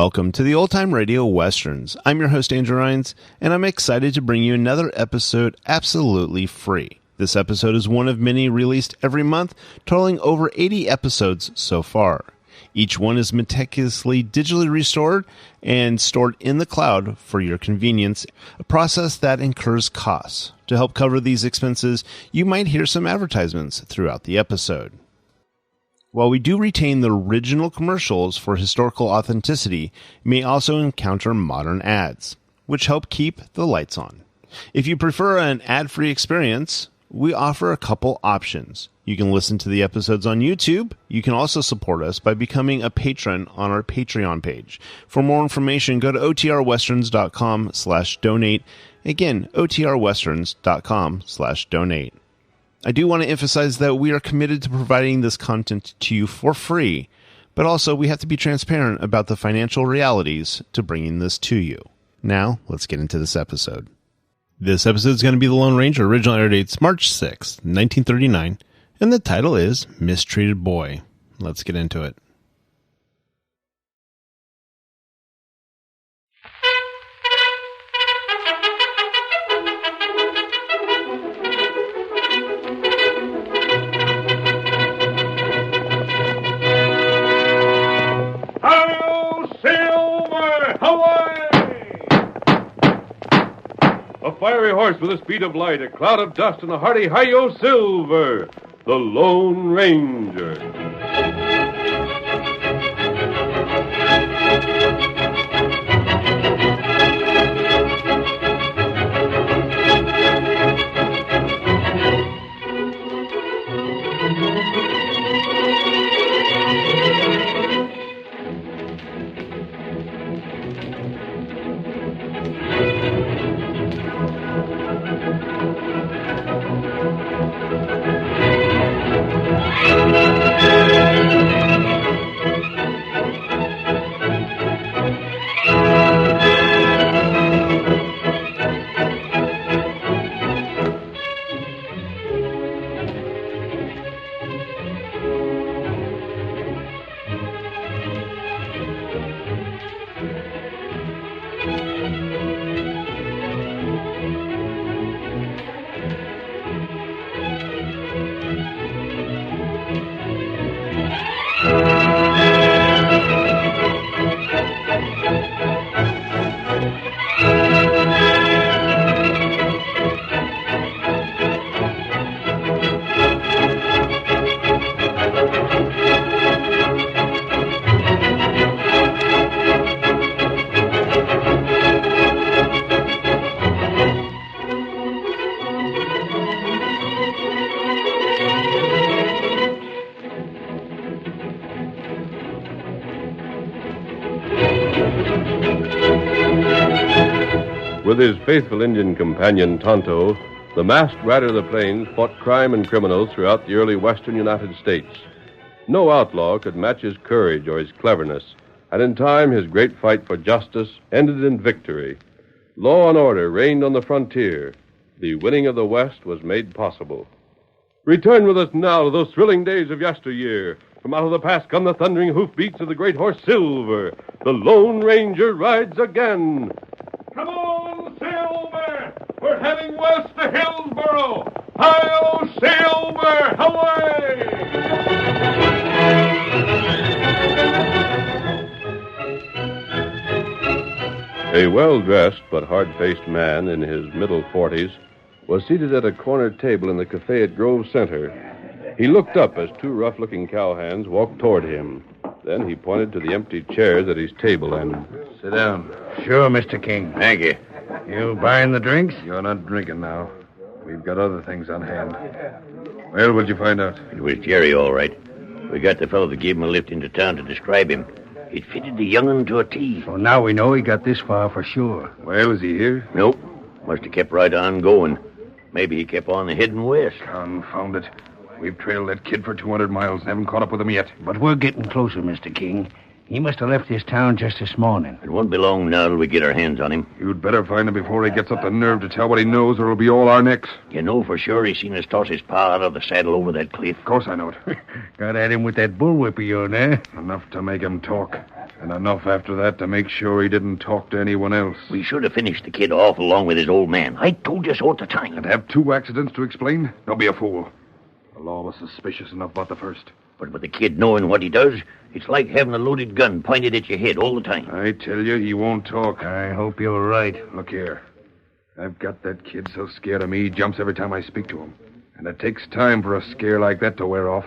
Welcome to the Old Time Radio Westerns. I'm your host, Andrew Rines, and I'm excited to bring you another episode absolutely free. This episode is one of many released every month, totaling over 80 episodes so far. Each one is meticulously digitally restored and stored in the cloud for your convenience, a process that incurs costs. To help cover these expenses, you might hear some advertisements throughout the episode. While we do retain the original commercials for historical authenticity, you may also encounter modern ads, which help keep the lights on. If you prefer an ad-free experience, we offer a couple options. You can listen to the episodes on YouTube. You can also support us by becoming a patron on our Patreon page. For more information, go to otrwesterns.com/donate. Again, otrwesterns.com/donate. I do want to emphasize that we are committed to providing this content to you for free, but also we have to be transparent about the financial realities to bringing this to you. Now, let's get into this episode. This episode is going to be The Lone Ranger. Original air date's March 6th, 1939, and the title is Mistreated Boy. Let's get into it. A fiery horse with the speed of light, a cloud of dust, and a hearty hi-yo silver, the Lone Ranger. With his faithful Indian companion, Tonto, the masked rider of the plains fought crime and criminals throughout the early western United States. No outlaw could match his courage or his cleverness, and in time his great fight for justice ended in victory. Law and order reigned on the frontier. The winning of the West was made possible. Return with us now to those thrilling days of yesteryear. From out of the past come the thundering hoofbeats of the great horse Silver. The Lone Ranger rides again. Come on, Silver! We're heading west to Hillsboro! Hi-yo, Silver! Away! A well-dressed but hard-faced man in his middle 40s was seated at a corner table in the cafe at Grove Center. He looked up as two rough-looking cowhands walked toward him. Then he pointed to the empty chairs at his table and... Sit down. Sure, Mr. King. Thank you. You buying the drinks? You're not drinking now. We've got other things on hand. Well, what'd you find out? It was Jerry, all right. We got the fellow that gave him a lift into town to describe him. It fitted the young'un to a T. So now we know he got this far for sure. Well, is he here? Nope. Must have kept right on going. Maybe he kept on heading west. Confound it. We've trailed that kid for 200 miles and haven't caught up with him yet. But we're getting closer, Mr. King. He must have left this town just this morning. It won't be long now till we get our hands on him. You'd better find him before he gets up the nerve to tell what he knows, or it'll be all our necks. You know for sure he's seen us toss his pa out of the saddle over that cliff. Of course I know it. Got at him with that bullwhip of yours, eh? Enough to make him talk. And enough after that to make sure he didn't talk to anyone else. We should have finished the kid off along with his old man. I told you so at the time. And have 2 accidents to explain? Don't be a fool. The law was suspicious enough about the first. But with the kid knowing what he does, it's like having a loaded gun pointed at your head all the time. I tell you, he won't talk. I hope you're right. Look here. I've got that kid so scared of me, he jumps every time I speak to him. And it takes time for a scare like that to wear off.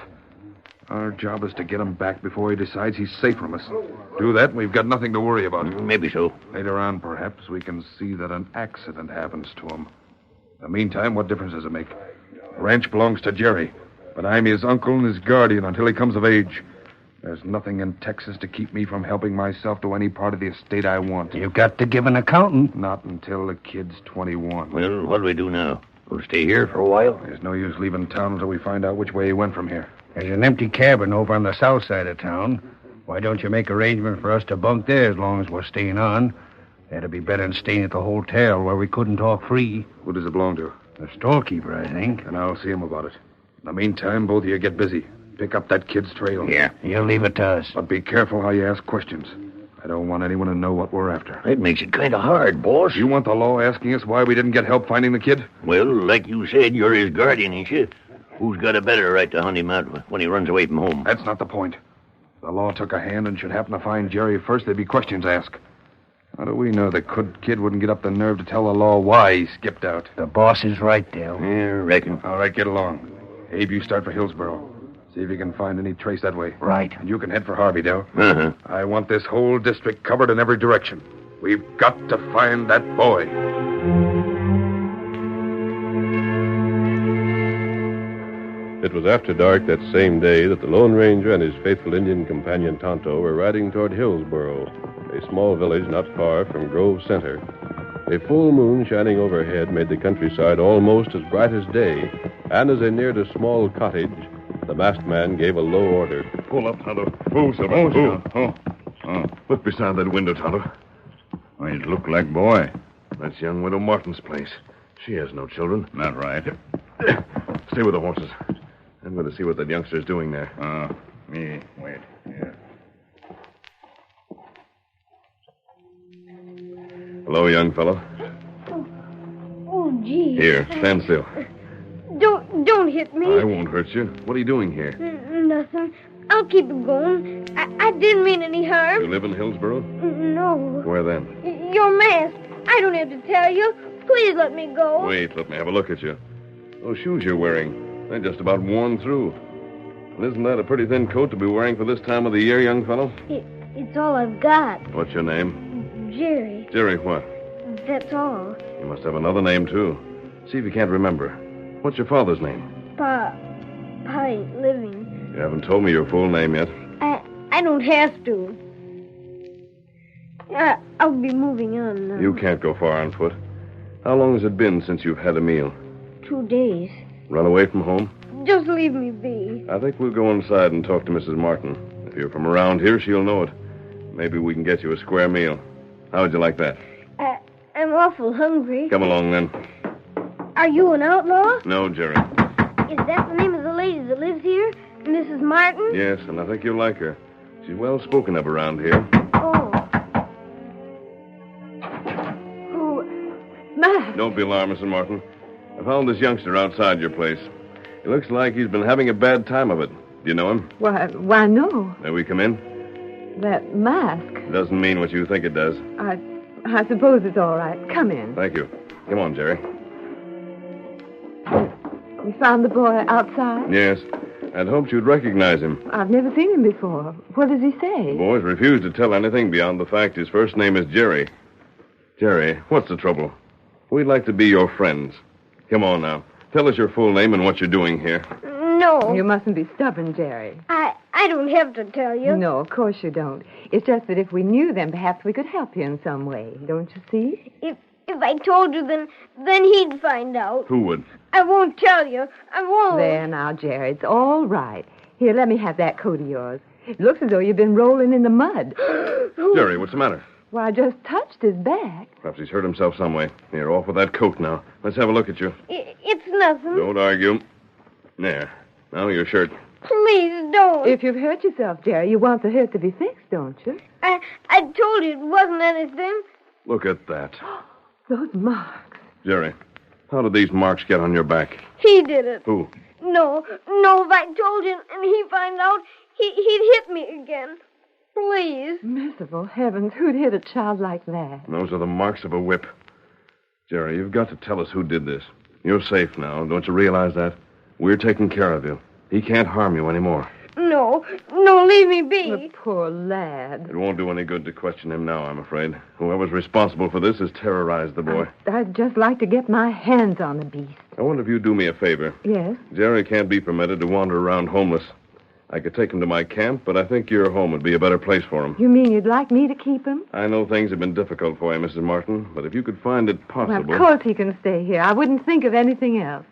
Our job is to get him back before he decides he's safe from us. Do that, and we've got nothing to worry about. Maybe so. Later on, perhaps, we can see that an accident happens to him. In the meantime, what difference does it make? The ranch belongs to Jerry, but I'm his uncle and his guardian until he comes of age. There's nothing in Texas to keep me from helping myself to any part of the estate I want. You've got to give an accountant. Not until the kid's 21. Well, what do we do now? We'll stay here for a while? There's no use leaving town until we find out which way he went from here. There's an empty cabin over on the south side of town. Why don't you make arrangements for us to bunk there as long as we're staying on? That'd be better than staying at the hotel where we couldn't talk free. Who does it belong to? The storekeeper, I think. And I'll see him about it. In the meantime, both of you get busy. Pick up that kid's trail. Yeah. You'll leave it to us. But be careful how you ask questions. I don't want anyone to know what we're after. That makes it kind of hard, boss. You want the law asking us why we didn't get help finding the kid? Well, like you said, you're his guardian, ain't you? Who's got a better right to hunt him out when he runs away from home? That's not the point. If the law took a hand and should happen to find Jerry first, there'd be questions asked. How do we know the kid wouldn't get up the nerve to tell the law why he skipped out? The boss is right, Dale. Yeah, reckon. All right, get along. Abe, you start for Hillsboro. See if you can find any trace that way. Right. And you can head for Harvey, Dale. Uh-huh. I want this whole district covered in every direction. We've got to find that boy. It was after dark that same day that the Lone Ranger and his faithful Indian companion Tonto were riding toward Hillsboro, a small village not far from Grove Center. A full moon shining overhead made the countryside almost as bright as day, and as they neared a small cottage, the masked man gave a low order. Pull up, Tonto. Move, Silver. Move. Look beside that window, Tonto. Why, it looked like boy. That's young Widow Martin's place. She has no children. Not right. Stay with the horses. I'm going to see what that youngster's doing there. Me. Wait. Yeah. Hello, young fellow. Oh, gee. Here, stand still. Don't hit me. I won't hurt you. What are you doing here? Nothing. I'll keep it going. I didn't mean any harm. You live in Hillsboro? No. Where then? Your mask. I don't have to tell you. Please let me go. Wait, let me have a look at you. Those shoes you're wearing, they're just about worn through. And isn't that a pretty thin coat to be wearing for this time of the year, young fellow? It's all I've got. What's your name? Jerry. Jerry what? That's all. You must have another name, too. See if you can't remember. What's your father's name? Pa ain't living. You haven't told me your full name yet. I don't have to. I'll be moving on now. You can't go far on foot. How long has it been since you've had a meal? 2 days. Run away from home? Just leave me be. I think we'll go inside and talk to Mrs. Martin. If you're from around here, she'll know it. Maybe we can get you a square meal. How would you like that? I'm awful hungry. Come along, then. Are you an outlaw? No, Jerry. Is that the name of the lady that lives here? Mrs. Martin? Yes, and I think you'll like her. She's well spoken of around here. Oh. Matt. Don't be alarmed, Mrs. Martin. I found this youngster outside your place. It looks like he's been having a bad time of it. Do you know him? Why, no. May we come in? That mask. Doesn't mean what you think it does. I suppose it's all right. Come in. Thank you. Come on, Jerry. You found the boy outside? Yes. I'd hoped you'd recognize him. I've never seen him before. What does he say? The boy's refused to tell anything beyond the fact his first name is Jerry. Jerry, what's the trouble? We'd like to be your friends. Come on now. Tell us your full name and what you're doing here. No. You mustn't be stubborn, Jerry. I don't have to tell you. No, of course you don't. It's just that if we knew them, perhaps we could help you in some way. Don't you see? If I told you, then he'd find out. Who would? I won't tell you. I won't. There now, Jerry. It's all right. Here, let me have that coat of yours. It looks as though you've been rolling in the mud. Jerry, what's the matter? Well, I just touched his back. Perhaps he's hurt himself some way. Here, off with that coat now. Let's have a look at you. It's nothing. Don't argue. There. Now your shirt. Please don't. If you've hurt yourself, Jerry, you want the hurt to be fixed, don't you? I told you it wasn't anything. Look at that. Those marks. Jerry, how did these marks get on your back? He did it. Who? No, if I told you and he find out, he'd hit me again. Please. Merciful heavens, who'd hit a child like that? Those are the marks of a whip. Jerry, you've got to tell us who did this. You're safe now. Don't you realize that? We're taking care of you. He can't harm you anymore. No, leave me be. The poor lad. It won't do any good to question him now, I'm afraid. Whoever's responsible for this has terrorized the boy. I'd just like to get my hands on the beast. I wonder if you'd do me a favor. Yes? Jerry can't be permitted to wander around homeless. I could take him to my camp, but I think your home would be a better place for him. You mean you'd like me to keep him? I know things have been difficult for you, Mrs. Martin, but if you could find it possible... Well, of course he can stay here. I wouldn't think of anything else.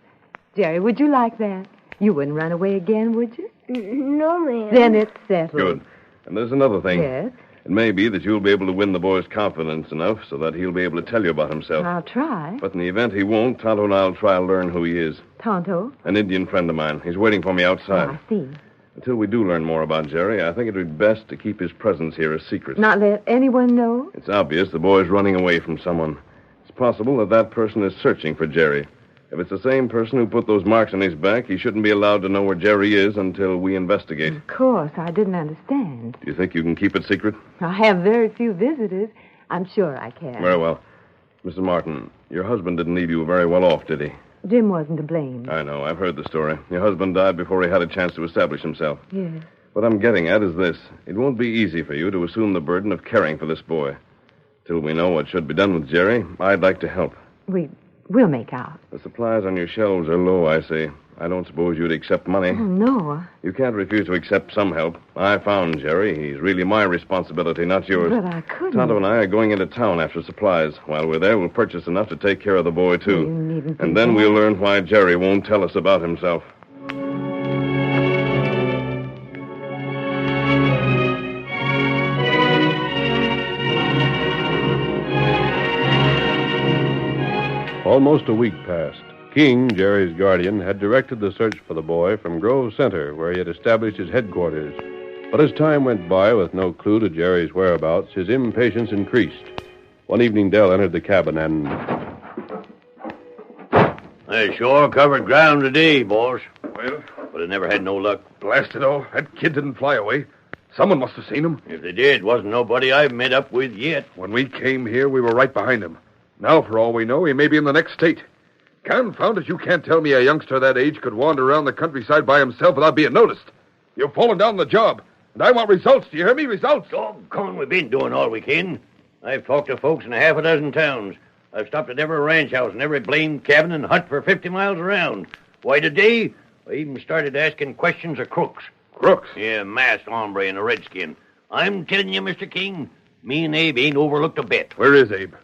Jerry, would you like that? You wouldn't run away again, would you? No, ma'am. Then it's settled. Good. And there's another thing. Yes? It may be that you'll be able to win the boy's confidence enough so that he'll be able to tell you about himself. I'll try. But in the event he won't, Tonto and I'll try to learn who he is. Tonto? An Indian friend of mine. He's waiting for me outside. I see. Until we do learn more about Jerry, I think it would be best to keep his presence here a secret. Not let anyone know? It's obvious the boy's running away from someone. It's possible that that person is searching for Jerry. If it's the same person who put those marks on his back, he shouldn't be allowed to know where Jerry is until we investigate. Of course, I didn't understand. Do you think you can keep it secret? I have very few visitors. I'm sure I can. Very well. Mrs. Martin, your husband didn't leave you very well off, did he? Jim wasn't to blame. I know. I've heard the story. Your husband died before he had a chance to establish himself. Yes. What I'm getting at is this. It won't be easy for you to assume the burden of caring for this boy. Till we know what should be done with Jerry, I'd like to help. We'll make out. The supplies on your shelves are low, I see. I don't suppose you'd accept money. Oh, no. You can't refuse to accept some help. I found Jerry. He's really my responsibility, not yours. But I couldn't. Tonto and I are going into town after supplies. While we're there, we'll purchase enough to take care of the boy, too. You needn't And do then that. we'll learn why Jerry won't tell us about himself. Almost a week passed. King, Jerry's guardian, had directed the search for the boy from Grove Center, where he had established his headquarters. But as time went by with no clue to Jerry's whereabouts, his impatience increased. One evening, Dell entered the cabin and... I sure covered ground today, boss. Well, But I never had no luck. blast it all. That kid didn't fly away. Someone must have seen him. If they did, wasn't nobody I've met up with yet. When we came here, we were right behind him. Now, for all we know, he may be in the next state. Confound it, you can't tell me a youngster that age could wander around the countryside by himself without being noticed. You've fallen down the job, and I want results. Do you hear me? Results. Doggone, we've been doing all we can. I've talked to folks in a half a dozen towns. I've stopped at every ranch house and every blamed cabin and hut for 50 miles around. Why, today, I even started asking questions of crooks. Crooks. Yeah, masked hombre and a redskin. I'm telling you, Mr. King, me and Abe ain't overlooked a bit. Where is Abe?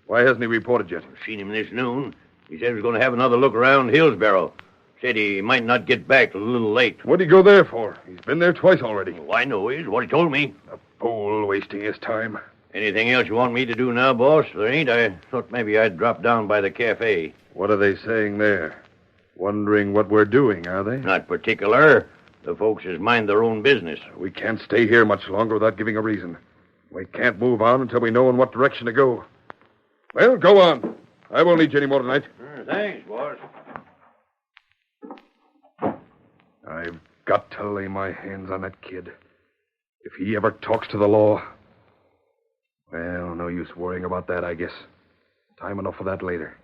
Why hasn't he reported yet? Seen him this noon. He said he was going to have another look around Hillsboro. Said he might not get back till a little late. What'd he go there for? He's been there twice already. All I know is what he told me. A fool wasting his time. Anything else you want me to do now, boss? There ain't. I thought maybe I'd drop down by the cafe. What are they saying there? Wondering what we're doing, are they? Not particular. The folks is mind their own business. We can't stay here much longer without giving a reason. We can't move on until we know in what direction to go. Well, go on. I won't need you anymore tonight. Thanks, boss. I've got to lay my hands on that kid. If he ever talks to the law... Well, no use worrying about that, I guess. Time enough for that later.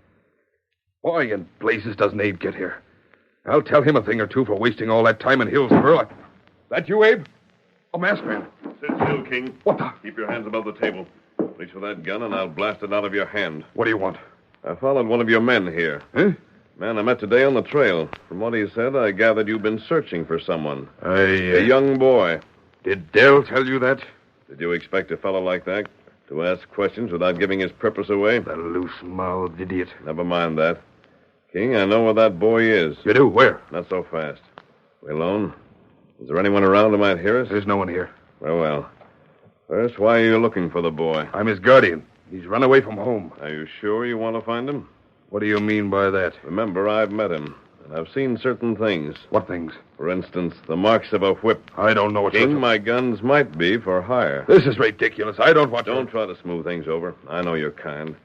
Why in blazes doesn't Abe get here? I'll tell him a thing or two for wasting all that time in Hillsboro. That you, Abe? A masked man. Sit still, King. What the? Keep your hands above the table. Reach for that gun, and I'll blast it out of your hand. What do you want? I followed one of your men here. Huh? Man I met today on the trail. From what he said, I gathered you've been searching for someone. A A young boy. Did Dell tell you that? Did you expect a fellow like that to ask questions without giving his purpose away? The loose-mouthed idiot. Never mind that. King, I know where that boy is. You do? Where? Not so fast. We alone? Is there anyone around who might hear us? There's no one here. Very well. First, why are you looking for the boy? I'm his guardian. He's run away from home. Are you sure you want to find him? What do you mean by that? Remember, I've met him. and I've seen certain things. What things? For instance, the marks of a whip. I don't know what King, you're... my guns might be for hire. This is ridiculous. I don't want to... Don't try to smooth things over. I know you're kind.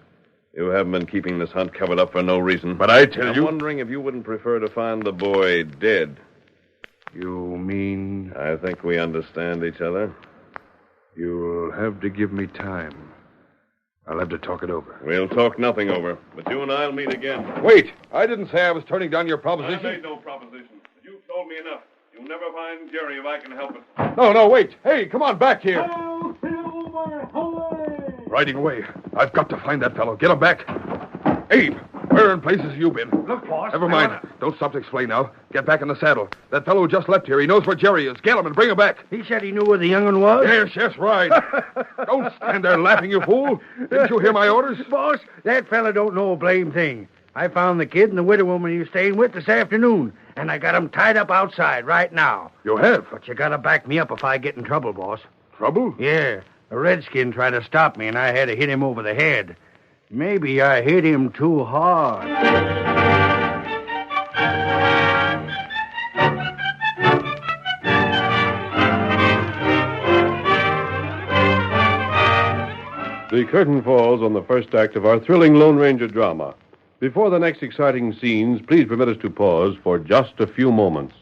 You haven't been keeping this hunt covered up for no reason. But I tell you... I'm wondering if you wouldn't prefer to find the boy dead. You mean... I think we understand each other. You'll have to give me time. I'll have to talk it over. We'll talk nothing over, but you and I'll meet again. Wait! I didn't say I was turning down your I proposition. made no proposition. You've told me enough. You'll never find Jerry if I can help it. No, wait. Hey, come on back here. Riding away. I've got to find that fellow. Get him back. Abe, where in places have you been? Look, boss. Never mind. Don't stop to explain now. Get back in the saddle. That fellow who just left here, he knows where Jerry is. Get him and bring him back. He said he knew where the young'un was? Yes, right. Don't stand there laughing, you fool. Didn't you hear my orders? Boss, that fella don't know a blame thing. I found the kid and the widow woman he was staying with this afternoon, and I got 'em tied up outside right now. You have? But you gotta back me up if I get in trouble, boss. Trouble? Yeah. A redskin tried to stop me, and I had to hit him over the head. Maybe I hit him too hard. The curtain falls on the first act of our thrilling Lone Ranger drama. Before the next exciting scenes, please permit us to pause for just a few moments.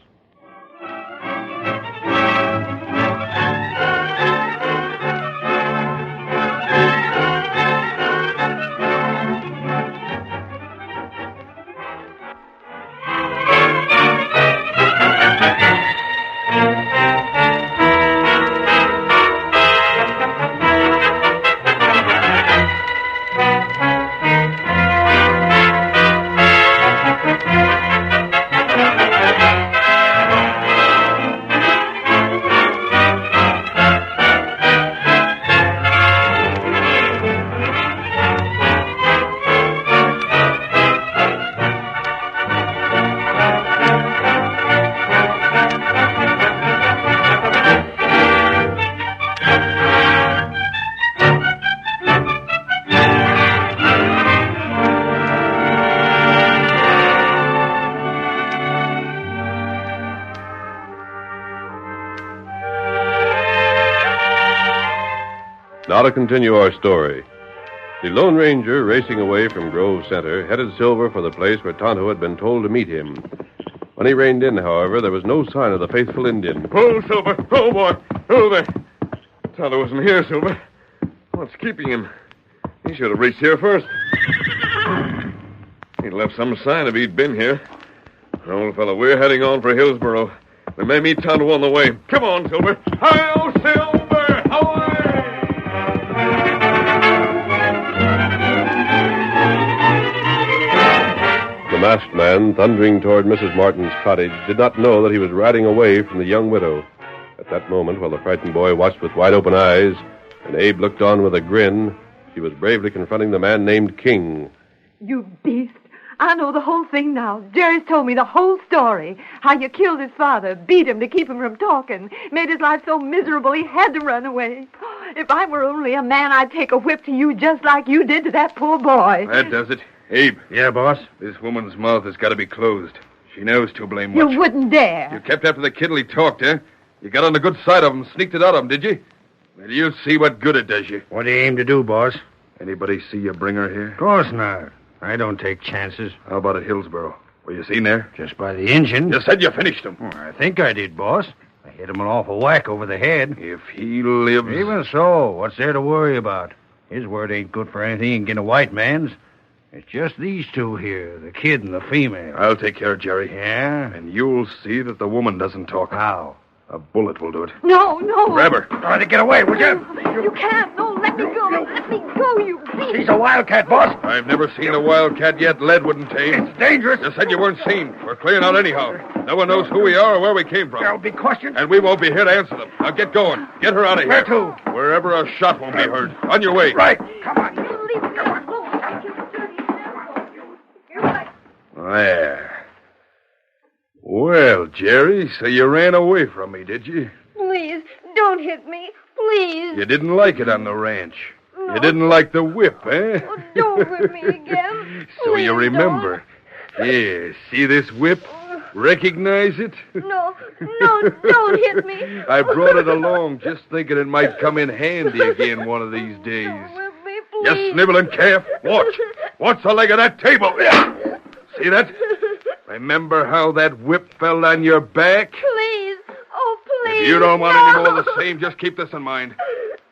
Now to continue our story. The Lone Ranger, racing away from Grove Center, headed Silver for the place where Tonto had been told to meet him. When he reined in, however, there was no sign of the faithful Indian. Pull, Silver. Pull, boy. Pull there. Tonto wasn't here, Silver. What's keeping him? He should have reached here first. He'd left some sign if he'd been here. Old fellow, we're heading on for Hillsboro. We may meet Tonto on the way. Come on, Silver. Hi-yo, Silver! Away! The masked man, thundering toward Mrs. Martin's cottage, did not know that he was riding away from the young widow. At that moment, while the frightened boy watched with wide-open eyes, and Abe looked on with a grin, she was bravely confronting the man named King. You beast. I know the whole thing now. Jerry's told me the whole story. How you killed his father, beat him to keep him from talking, made his life so miserable he had to run away. If I were only a man, I'd take a whip to you just like you did to that poor boy. That does it. Abe. Yeah, boss? This woman's mouth has got to be closed. She knows too blame much. You wouldn't dare. You kept after the kid till he talked, eh? You got on the good side of him, sneaked it out of him, did you? Well, you'll see what good it does you. What do you aim to do, boss? Anybody see you bring her here? Of course not. I don't take chances. How about at Hillsboro? Were you seen there? Just by the engine. You said you finished him. Oh, I think I did, boss. I hit him an awful whack over the head. If he lives... Even so, what's there to worry about? His word ain't good for anything against a white man's. It's just these two here, the kid and the female. I'll take care of Jerry. Yeah? And you'll see that the woman doesn't talk. How? A bullet will do it. No, no. Grab her. Try to get away, would you? You can't. No, let me go. Let me go, you beast. He's a wildcat, boss. I've never seen a wildcat yet lead wouldn't tame. It's dangerous. You said you weren't seen. We're clearing out anyhow. No one knows who we are or where we came from. There'll be questions. And we won't be here to answer them. Now get going. Get her out of Where here. to? Wherever a shot won't be heard. On your way. Right. Come on. You leave me alone. I can dirty You're right. There. Well, Jerry, so you ran away from me, did you? Please, don't hit me. Please. You didn't like it on the ranch. No. You didn't like the whip, eh? Oh, don't whip me again. So you Please remember. Yeah, see this whip? Recognize it? No, don't hit me. I brought it along just thinking it might come in handy again one of these days. Don't whip me, You please. sniveling calf. Watch the leg of that table. See that? Remember how that whip fell on your back? Please. Oh, please. If you don't want no. any more of the same, just keep this in mind.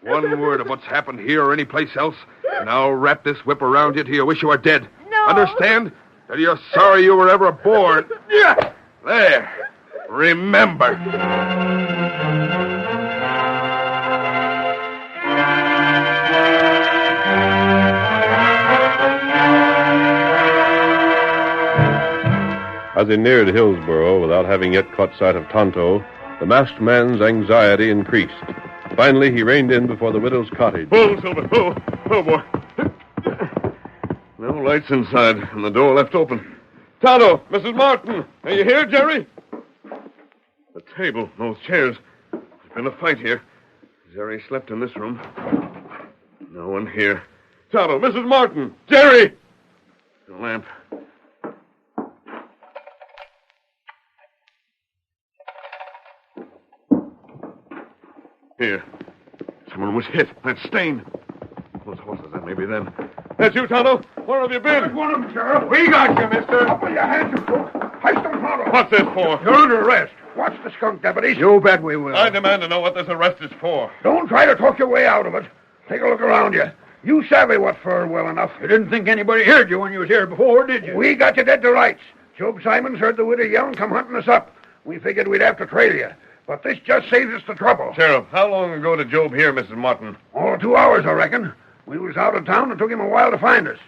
One word of what's happened here or any place else, and I'll wrap this whip around you till you wish you were dead. No. Understand? Till you're sorry you were ever born. There. Remember. As he neared Hillsboro without having yet caught sight of Tonto, the masked man's anxiety increased. Finally, he reined in before the widow's cottage. Oh, Silver. Oh, boy. No lights inside, and the door left open. Tonto, Mrs. Martin, are you here, Jerry? The table, those chairs. There's been a fight here. Jerry slept in this room. No one here. Tonto, Mrs. Martin, Jerry! The lamp. Here. Someone was hit. That stain. Those horses, that may be them. That's you, Tonto? Where have you been? One of them, Sheriff. We got you, mister. Up with your hands, you fool. Heist them, Tonto. What's this for? You're under arrest. Watch the skunk deputies. You bet we will. I demand to know what this arrest is for. Don't try to talk your way out of it. Take a look around you. You savvy what for well enough. You didn't think anybody heard you when you was here before, did you? We got you dead to rights. Job Simons heard the widow yell and come hunting us up. We figured we'd have to trail you. But this just saves us the trouble. Sheriff, how long ago did Job hear Mrs. Martin? Oh, 2 hours, I reckon. We was out of town and took him a while to find us.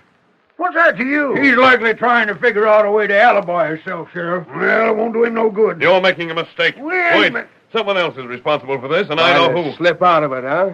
What's that to you? He's likely trying to figure out a way to alibi himself, Sheriff. Well, it won't do him no good. You're making a mistake. Wait. Someone else is responsible for this, and I know who. Slip out of it, huh?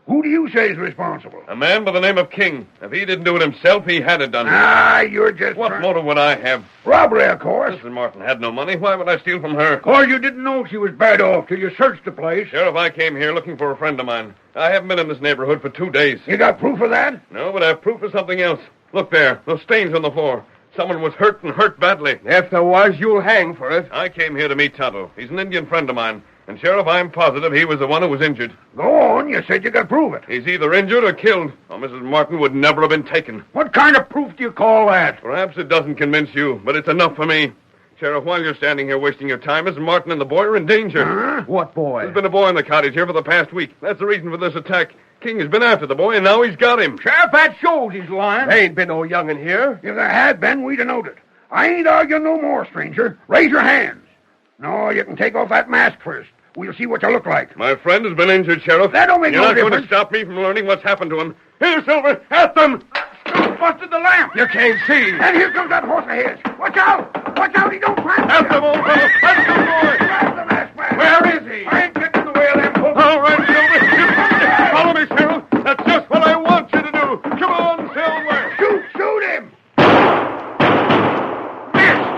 Who do you say is responsible? A man by the name of King. If he didn't do it himself, he had it done. Ah, you're just What motive would I have? Robbery, of course. Mrs. Martin had no money. Why would I steal from her? Or you didn't know she was bad off till you searched the place. Sheriff, I came here looking for a friend of mine. I haven't been in this neighborhood for 2 days. You got proof of that? No, but I have proof of something else. Look there, those stains on the floor. Someone was hurt and hurt badly. If there was, you'll hang for it. I came here to meet Tonto. He's an Indian friend of mine. And, Sheriff, I'm positive he was the one who was injured. Go on. You said you could prove it. He's either injured or killed, or Mrs. Martin would never have been taken. What kind of proof do you call that? Perhaps it doesn't convince you, but it's enough for me. Sheriff, while you're standing here wasting your time, Mrs. Martin and the boy are in danger. Huh? What boy? There's been a boy in the cottage here for the past week. That's the reason for this attack. King has been after the boy, and now he's got him. Sheriff, that shows he's lying. There ain't been no young'un here. If there had been, we'd have noted. I ain't arguing no more, stranger. Raise your hands. No, you can take off that mask first. We'll see what you look like. My friend has been injured, Sheriff. That don't make You're no not going to difference. stop me from learning what's happened to him. Here, Silver, at them! Busted the lamp. You can't see. And here comes that horse of his. Watch out! Watch out, he don't climb. At them, old fellow! At them, boy! Grab the masked man. Where is he? I ain't getting in the way of them folks. All right, Silver. Follow me, Sheriff. That's just what I want you to do. Come on, Silver. Shoot him!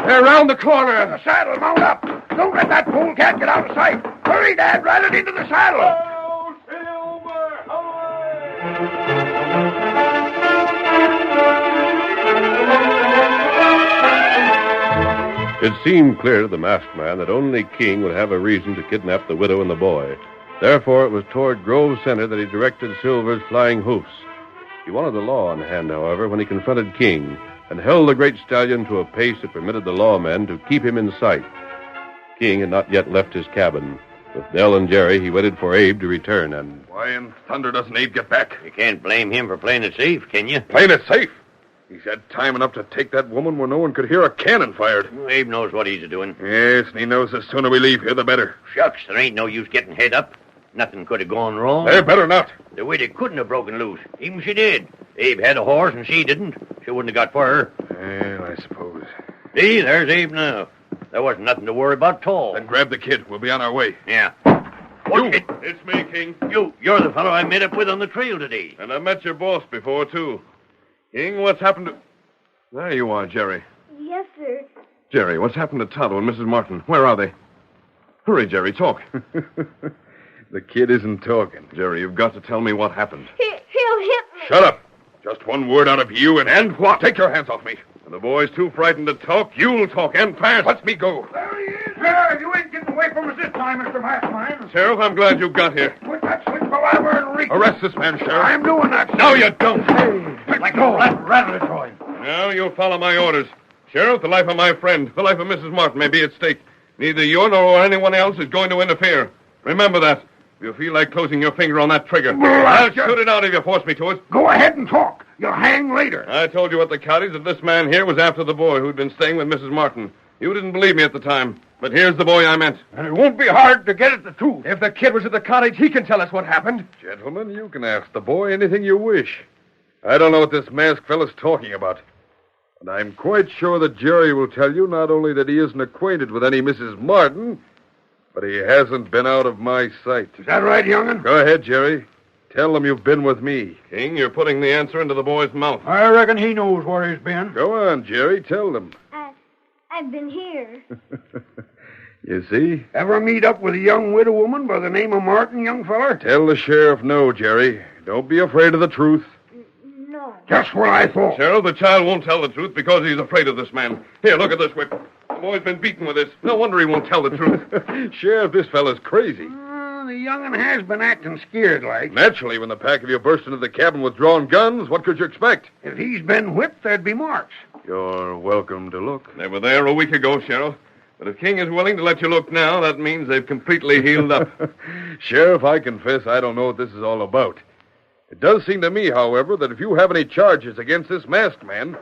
They're around the corner. The saddle, mount up. Don't let that polecat get out of sight. Hurry, Dad, ride it into the saddle. Oh, Silver! It seemed clear to the masked man that only King would have a reason to kidnap the widow and the boy. Therefore, it was toward Grove Center that he directed Silver's flying hoofs. He wanted the law on hand, however, when he confronted King and held the great stallion to a pace that permitted the lawmen to keep him in sight. King had not yet left his cabin. With Dell and Jerry, he waited for Abe to return, and Why in thunder doesn't Abe get back? You can't blame him for playing it safe, can you? Playing it safe. He's had time enough to take that woman where no one could hear a cannon fired. Abe knows what he's doing. Yes, and he knows the sooner we leave here, the better. Shucks, there ain't no use getting head up. Nothing could have gone wrong. There better not. The widow couldn't have broken loose. Even she did. Abe had a horse and she didn't. She wouldn't have got for her. Well, I suppose. See, there's Abe now. There wasn't nothing to worry about at all. Then grab the kid. We'll be on our way. Yeah. You. It's me, King. You're the fellow I met up with on the trail today. And I met your boss before, too. King, what's happened to... There you are, Jerry. Yes, sir. Jerry, what's happened to Tonto and Mrs. Martin? Where are they? Hurry, Jerry, talk. The kid isn't talking. Jerry, you've got to tell me what happened. He'll hit me. Shut up. Just one word out of you And what? Take your hands off me. When the boy's too frightened to talk, you'll talk and fast. Let me go. There he is. There. You ain't getting away from us this time, Mr. Mastermind. Sheriff, I'm glad you got here. Quit that slick palaver and reach. Arrest this man, Sheriff. I'm doing that. No, you don't. Hey, like a rattle drawing. Now you'll follow my orders. Sheriff, the life of my friend, the life of Mrs. Martin may be at stake. Neither you nor anyone else is going to interfere. Remember that. If you feel like closing your finger on that trigger, I'll shoot it out if you force me to it. Go ahead and talk. You'll hang later. I told you at the cottage that this man here was after the boy who'd been staying with Mrs. Martin. You didn't believe me at the time, but here's the boy I meant. And it won't be hard to get at the truth. If the kid was at the cottage, he can tell us what happened. Gentlemen, you can ask the boy anything you wish. I don't know what this masked fellow's talking about. And I'm quite sure that Jerry will tell you not only that he isn't acquainted with any Mrs. Martin, but he hasn't been out of my sight. Is that right, young'un? Go ahead, Jerry. Tell them you've been with me. King, you're putting the answer into the boy's mouth. I reckon he knows where he's been. Go on, Jerry. Tell them. I've been here. You see? Ever meet up with a young widow woman by the name of Martin, young feller? Tell the sheriff no, Jerry. Don't be afraid of the truth. No. Just what I thought. Sheriff, the child won't tell the truth because he's afraid of this man. Here, look at this whip. The boy's been beaten with this. No wonder he won't tell the truth. Sheriff, this fellow's crazy. The young'un has been acting scared like. Naturally, when the pack of you burst into the cabin with drawn guns, what could you expect? If he's been whipped, there'd be marks. You're welcome to look. They were there a week ago, Sheriff. But if King is willing to let you look now, that means they've completely healed up. Sheriff, I confess I don't know what this is all about. It does seem to me, however, that if you have any charges against this masked man,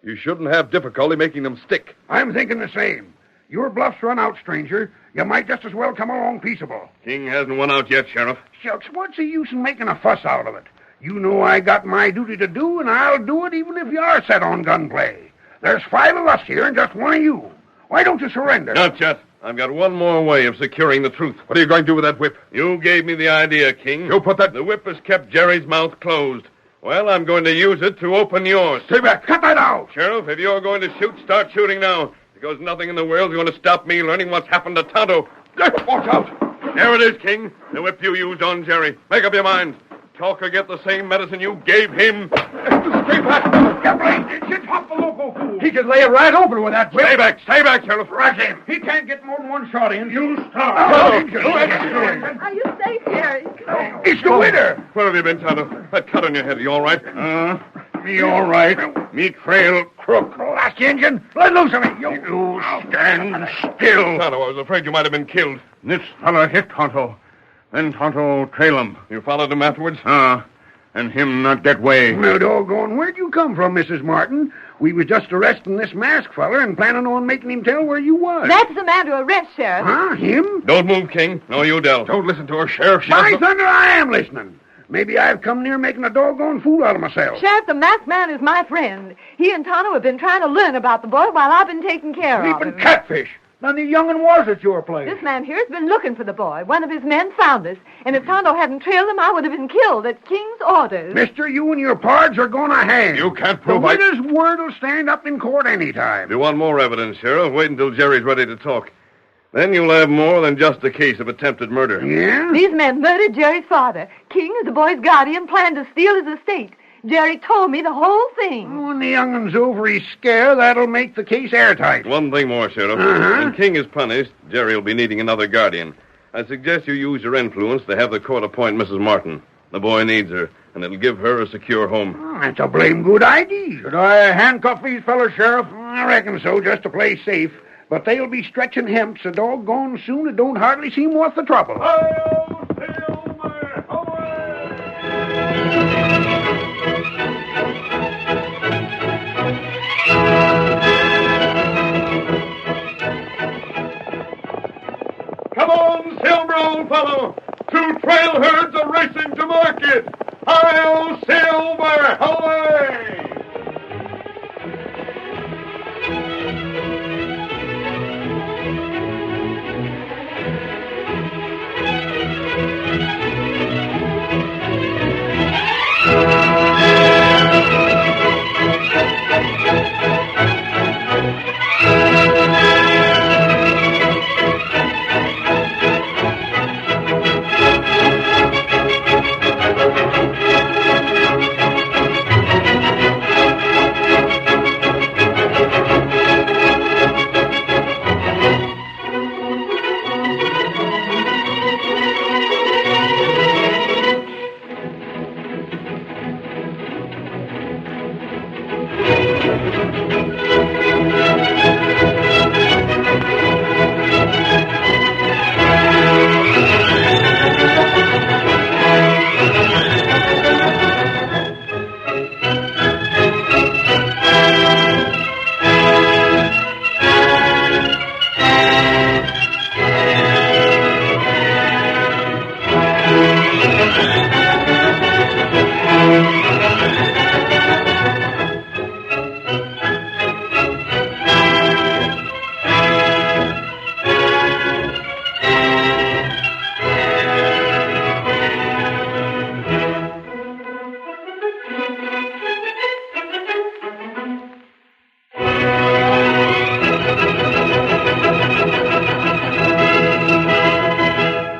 you shouldn't have difficulty making them stick. I'm thinking the same. Your bluff's run out, stranger. You might just as well come along peaceable. King hasn't won out yet, Sheriff. Shucks, what's the use in making a fuss out of it? You know I got my duty to do, and I'll do it even if you are set on gunplay. There's 5 of us here and just 1 of you. Why don't you surrender? Not yet. I've got one more way of securing the truth. What are you going to do with that whip? You gave me the idea, King. You put that... The whip has kept Jerry's mouth closed. Well, I'm going to use it to open yours. Stay back. Cut that out. Sheriff, if you're going to shoot, start shooting now. Because nothing in the world is going to stop me learning what's happened to Tonto. Watch out. There it is, King. The whip you used on Jerry. Make up your mind. Talk or get the same medicine you gave him. Stay back. Get blazed. It's hot the loco fool. He could lay it right open with that whip. Stay back, Sheriff. Rush him. He can't get more than 1 shot in. You stop. Are you safe, Jerry? It's the winner. Where have you been, Tonto? That cut on your head, you all right? Me all right. Me trail crook. Last engine. Let loose of me. You stand still. Tonto, I was afraid you might have been killed. This fella hit Tonto. Then Tonto trail him. You followed him afterwards? And him not get way. Well, doggone, where'd you come from, Mrs. Martin? We was just arresting this masked feller and planning on making him tell where you was. That's the man to arrest, Sheriff. Huh? Him? Don't move, King. No, you, Del. Don't listen to her, Sheriff. By thunder, I am listening. Maybe I've come near making a doggone fool out of myself. Sheriff, the masked man is my friend. He and Tonto have been trying to learn about the boy while I've been taking care of him. Catfish. Then the young'un was at your place. This man here has been looking for the boy. One of his men found us. And if Tonto hadn't trailed him, I would have been killed at King's orders. Mister, you and your pards are going to hang. You can't The prove winner's word will stand up in court any time. If you want more evidence, Sheriff, wait until Jerry's ready to talk. Then you'll have more than just a case of attempted murder. Yeah? These men murdered Jerry's father. King, as the boy's guardian, planned to steal his estate. Jerry told me the whole thing. When the young'un's over his scare, that'll make the case airtight. One thing more, Sheriff. Uh-huh. When King is punished, Jerry will be needing another guardian. I suggest you use your influence to have the court appoint Mrs. Martin. The boy needs her, and it'll give her a secure home. Oh, that's a blame good idea. Should I handcuff these fellows, Sheriff? I reckon so, just to play safe. But they'll be stretching hemp so doggone soon it don't hardly seem worth the trouble. Come on, Silver, old fellow! 2 trail herds are racing to market! Hi-yo, Silver! Away!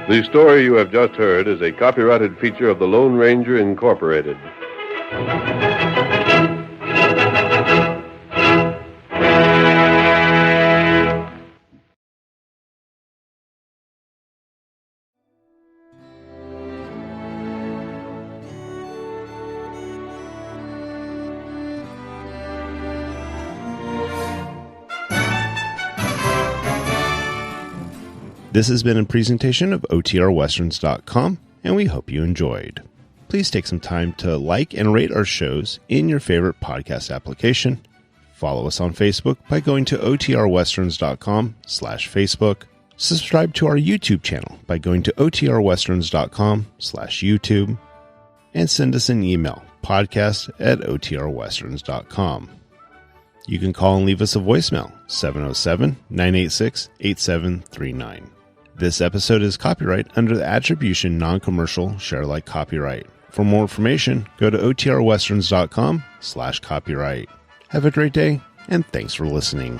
The story you have just heard is a copyrighted feature of the Lone Ranger Incorporated. This has been a presentation of OTRWesterns.com, and we hope you enjoyed. Please take some time to like and rate our shows in your favorite podcast application. Follow us on Facebook by going to OTRWesterns.com/Facebook. Subscribe to our YouTube channel by going to OTRWesterns.com/YouTube. And send us an email, podcast@OTRWesterns.com. You can call and leave us a voicemail, 707-986-8739. This episode is copyright under the Attribution Non-Commercial Share Alike copyright. For more information, go to OTRWesterns.com/copyright. Have a great day, and thanks for listening.